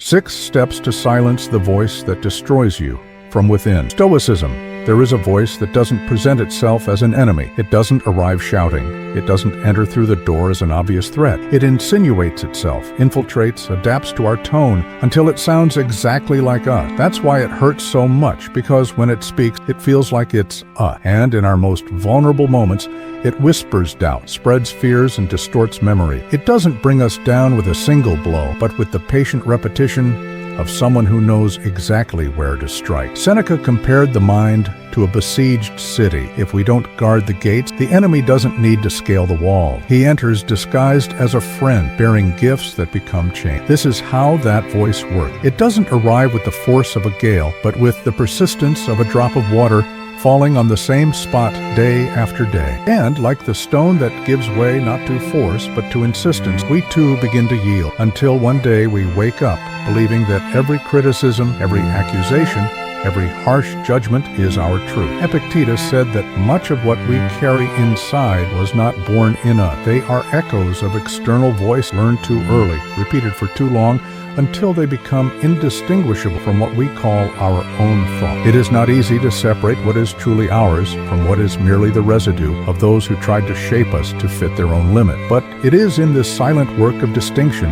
6 steps to silence the voice that destroys you from within. Stoicism. There is a voice that doesn't present itself as an enemy. It doesn't arrive shouting. It doesn't enter through the door as an obvious threat. It insinuates itself, infiltrates, adapts to our tone until it sounds exactly like us. That's why it hurts so much, because when it speaks, it feels like it's us. And in our most vulnerable moments, it whispers doubt, spreads fears, and distorts memory. It doesn't bring us down with a single blow, but with the patient repetition of someone who knows exactly where to strike. Seneca compared the mind to a besieged city. If we don't guard the gates, the enemy doesn't need to scale the wall. He enters disguised as a friend, bearing gifts that become chains. This is how that voice works. It doesn't arrive with the force of a gale, but with the persistence of a drop of water falling on the same spot day after day. And like the stone that gives way not to force, but to insistence, we too begin to yield, until one day we wake up believing that every criticism, every accusation, every harsh judgment is our truth. Epictetus said that much of what we carry inside was not born in us. They are echoes of external voice learned too early, repeated for too long, until they become indistinguishable from what we call our own thought. It is not easy to separate what is truly ours from what is merely the residue of those who tried to shape us to fit their own limit. But it is in this silent work of distinction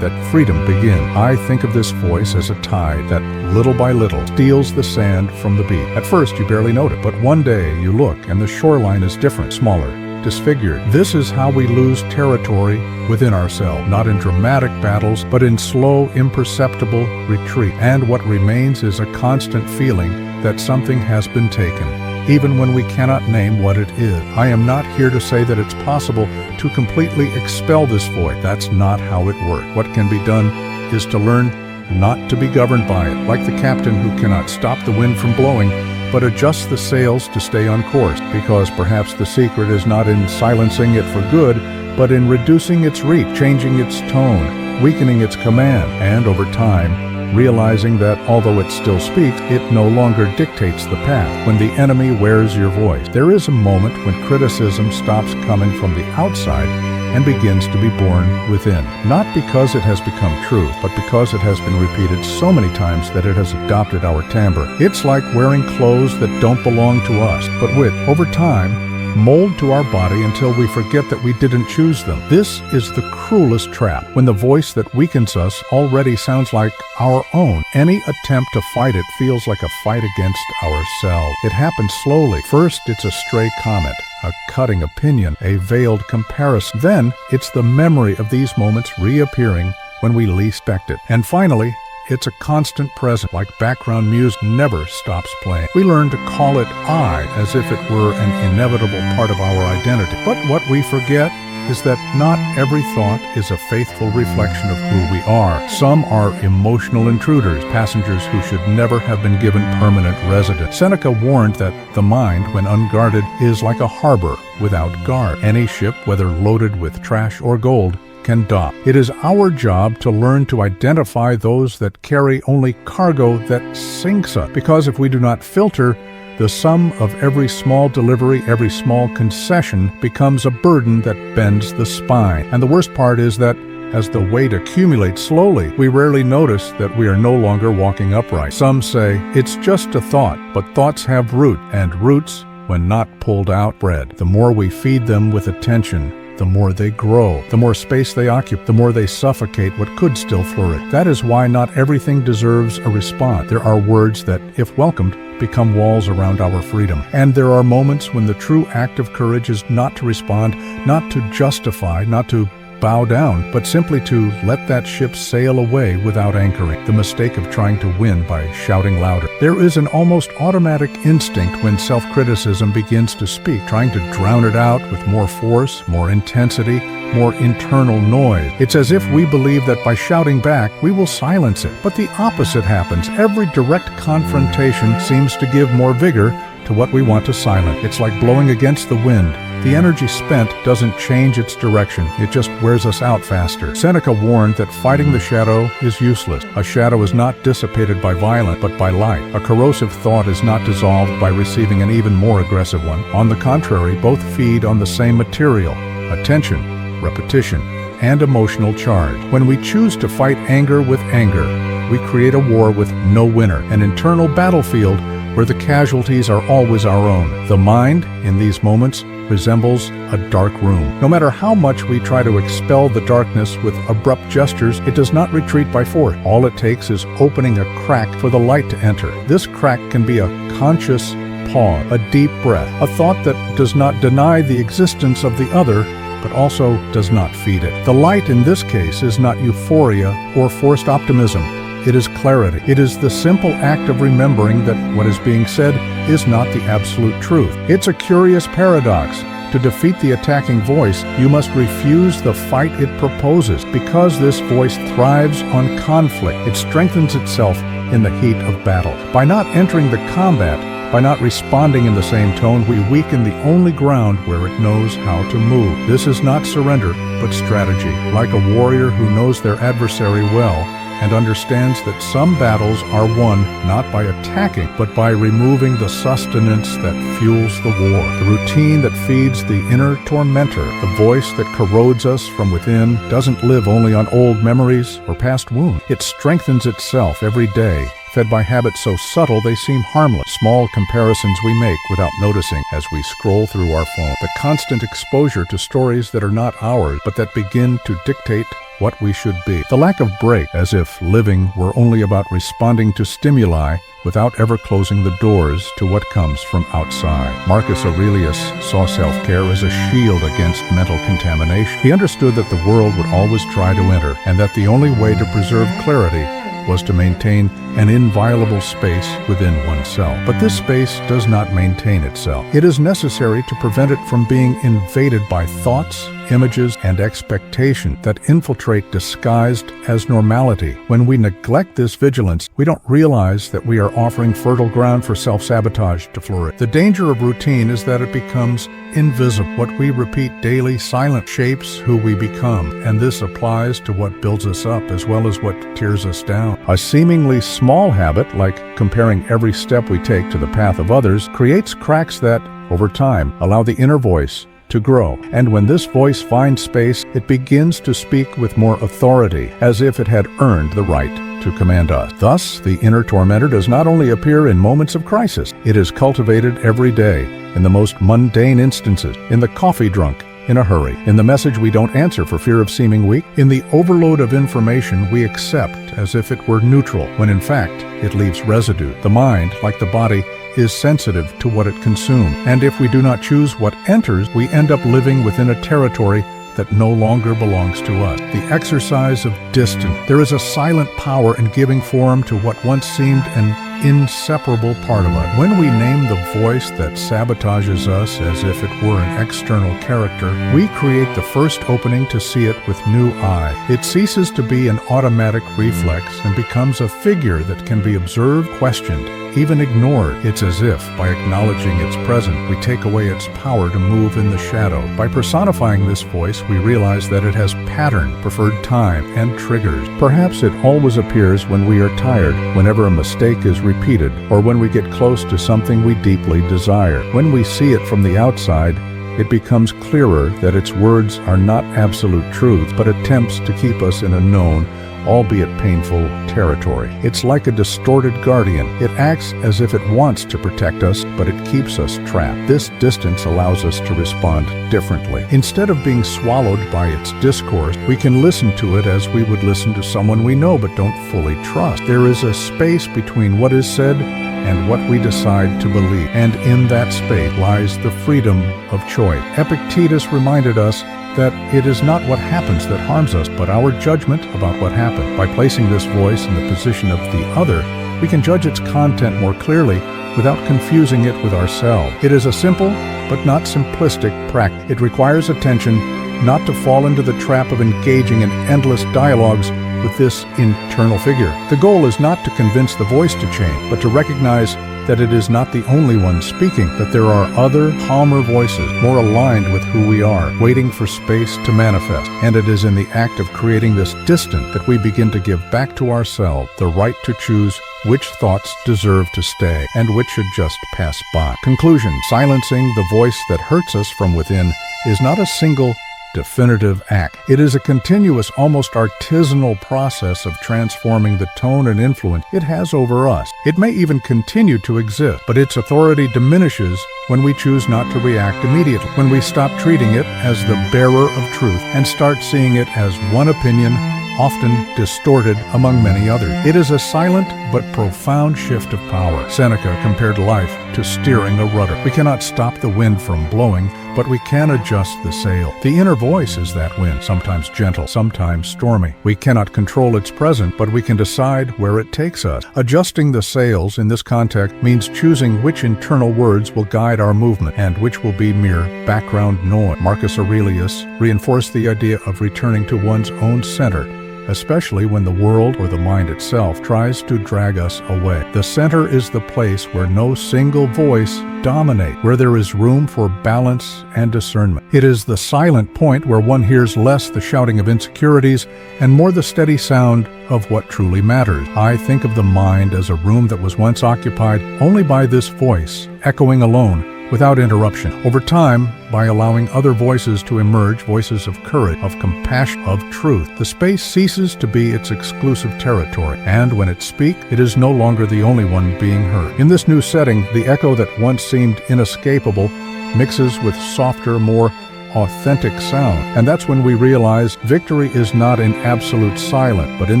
that freedom begins. I think of this voice as a tide that, little by little, steals the sand from the beach. At first, you barely note it, but one day you look and the shoreline is different, smaller, disfigured. This is how we lose territory within ourselves, not in dramatic battles, but in slow, imperceptible retreat. And what remains is a constant feeling that something has been taken, even when we cannot name what it is. I am not here to say that it's possible to completely expel this void. That's not how it works. What can be done is to learn not to be governed by it, like the captain who cannot stop the wind from blowing, but adjust the sails to stay on course, because perhaps the secret is not in silencing it for good, but in reducing its reach, changing its tone, weakening its command, and over time, realizing that although it still speaks, it no longer dictates the path. When the enemy wears your voice, there is a moment when criticism stops coming from the outside and begins to be born within. Not because it has become truth, but because it has been repeated so many times that it has adopted our timbre. It's like wearing clothes that don't belong to us, but which, over time, mold to our body until we forget that we didn't choose them. This is the cruelest trap, when the voice that weakens us already sounds like our own. Any attempt to fight it feels like a fight against ourselves. It happens slowly. First, it's a stray comment, a cutting opinion, a veiled comparison. Then, it's the memory of these moments reappearing when we least expect it. And finally, it's a constant presence, like background music never stops playing. We learn to call it I, as if it were an inevitable part of our identity. But what we forget is that not every thought is a faithful reflection of who we are. Some are emotional intruders, passengers who should never have been given permanent residence. Seneca warned that the mind, when unguarded, is like a harbor without guard. Any ship, whether loaded with trash or gold, can dock. It is our job to learn to identify those that carry only cargo that sinks us, because if we do not filter, the sum of every small delivery, every small concession becomes a burden that bends the spine. And the worst part is that as the weight accumulates slowly, we rarely notice that we are no longer walking upright. Some say it's just a thought, but thoughts have root, and roots, when not pulled out, spread. The more we feed them with attention, the more they grow. The more space they occupy, the more they suffocate what could still flourish. That is why not everything deserves a response. There are words that, if welcomed, become walls around our freedom. And there are moments when the true act of courage is not to respond, not to justify, not to bow down, but simply to let that ship sail away without anchoring. The mistake of trying to win by shouting louder. There is an almost automatic instinct when self-criticism begins to speak, trying to drown it out with more force, more intensity, more internal noise. It's as if we believe that by shouting back, we will silence it. But the opposite happens. Every direct confrontation seems to give more vigor to what we want to silence. It's like blowing against the wind. The energy spent doesn't change its direction, it just wears us out faster. Seneca warned that fighting the shadow is useless. A shadow is not dissipated by violence, but by light. A corrosive thought is not dissolved by receiving an even more aggressive one. On the contrary, both feed on the same material: attention, repetition, and emotional charge. When we choose to fight anger with anger, we create a war with no winner, an internal battlefield where the casualties are always our own. The mind, in these moments, resembles a dark room. No matter how much we try to expel the darkness with abrupt gestures, it does not retreat by force. All it takes is opening a crack for the light to enter. This crack can be a conscious pause, a deep breath, a thought that does not deny the existence of the other, but also does not feed it. The light in this case is not euphoria or forced optimism. It is clarity. It is the simple act of remembering that what is being said is not the absolute truth. It's a curious paradox. To defeat the attacking voice, you must refuse the fight it proposes. Because this voice thrives on conflict, it strengthens itself in the heat of battle. By not entering the combat, by not responding in the same tone, we weaken the only ground where it knows how to move. This is not surrender, but strategy. Like a warrior who knows their adversary well and understands that some battles are won not by attacking, but by removing the sustenance that fuels the war, the routine that feeds the inner tormentor. The voice that corrodes us from within doesn't live only on old memories or past wounds. It strengthens itself every day, fed by habits so subtle they seem harmless, small comparisons we make without noticing as we scroll through our phone. The constant exposure to stories that are not ours, but that begin to dictate what we should be. The lack of break, as if living were only about responding to stimuli without ever closing the doors to what comes from outside. Marcus Aurelius saw self-care as a shield against mental contamination. He understood that the world would always try to enter, and that the only way to preserve clarity was to maintain an inviolable space within oneself. But this space does not maintain itself. It is necessary to prevent it from being invaded by thoughts, images, and expectation that infiltrate disguised as normality. When we neglect this vigilance, we don't realize that we are offering fertile ground for self-sabotage to flourish. The danger of routine is that it becomes invisible. What we repeat daily silent shapes who we become, and this applies to what builds us up as well as what tears us down. A seemingly small habit, like comparing every step we take to the path of others, creates cracks that, over time, allow the inner voice to grow. And when this voice finds space, it begins to speak with more authority, as if it had earned the right to command us. Thus, the inner tormentor does not only appear in moments of crisis, it is cultivated every day, in the most mundane instances, in the coffee drunk in a hurry, in the message we don't answer for fear of seeming weak, in the overload of information we accept as if it were neutral, when in fact it leaves residue. The mind, like the body, is sensitive to what it consumes, and if we do not choose what enters, we end up living within a territory that no longer belongs to us. The exercise of distance. There is a silent power in giving form to what once seemed an inseparable part of us. When we name the voice that sabotages us as if it were an external character, we create the first opening to see it with new eyes. It ceases to be an automatic reflex and becomes a figure that can be observed, questioned, even ignored. It's as if, by acknowledging its presence, we take away its power to move in the shadow. By personifying this voice, we realize that it has pattern, preferred time, and triggers. Perhaps it always appears when we are tired, whenever a mistake is repeated, or when we get close to something we deeply desire. When we see it from the outside, it becomes clearer that its words are not absolute truths, but attempts to keep us in a known, albeit painful, territory. It's like a distorted guardian. It acts as if it wants to protect us, but it keeps us trapped. This distance allows us to respond differently. Instead of being swallowed by its discourse, we can listen to it as we would listen to someone we know but don't fully trust. There is a space between what is said and what we decide to believe, and in that space lies the freedom of choice. Epictetus reminded us that it is not what happens that harms us, but our judgment about what happened. By placing this voice in the position of the other, we can judge its content more clearly without confusing it with ourselves. It is a simple, but not simplistic practice. It requires attention not to fall into the trap of engaging in endless dialogues with this internal figure. The goal is not to convince the voice to change, but to recognize that it is not the only one speaking, that there are other, calmer voices, more aligned with who we are, waiting for space to manifest. And it is in the act of creating this distance that we begin to give back to ourselves the right to choose which thoughts deserve to stay and which should just pass by. Conclusion: silencing the voice that hurts us from within is not a single definitive act. It is a continuous, almost artisanal process of transforming the tone and influence it has over us. It may even continue to exist, but its authority diminishes when we choose not to react immediately, when we stop treating it as the bearer of truth and start seeing it as one opinion, often distorted among many others. It is a silent but profound shift of power. Seneca compared life to steering a rudder. We cannot stop the wind from blowing, but we can adjust the sail. The inner voice is that wind, sometimes gentle, sometimes stormy. We cannot control its presence, but we can decide where it takes us. Adjusting the sails in this context means choosing which internal words will guide our movement and which will be mere background noise. Marcus Aurelius reinforced the idea of returning to one's own center, especially when the world or the mind itself tries to drag us away. The center is the place where no single voice dominates, where there is room for balance and discernment. It is the silent point where one hears less the shouting of insecurities and more the steady sound of what truly matters. I think of the mind as a room that was once occupied only by this voice, echoing alone, without interruption. Over time, by allowing other voices to emerge, voices of courage, of compassion, of truth, the space ceases to be its exclusive territory, and when it speaks, it is no longer the only one being heard. In this new setting, the echo that once seemed inescapable mixes with softer, more authentic sound. And that's when we realize victory is not in absolute silence, but in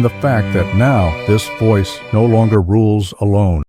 the fact that now this voice no longer rules alone.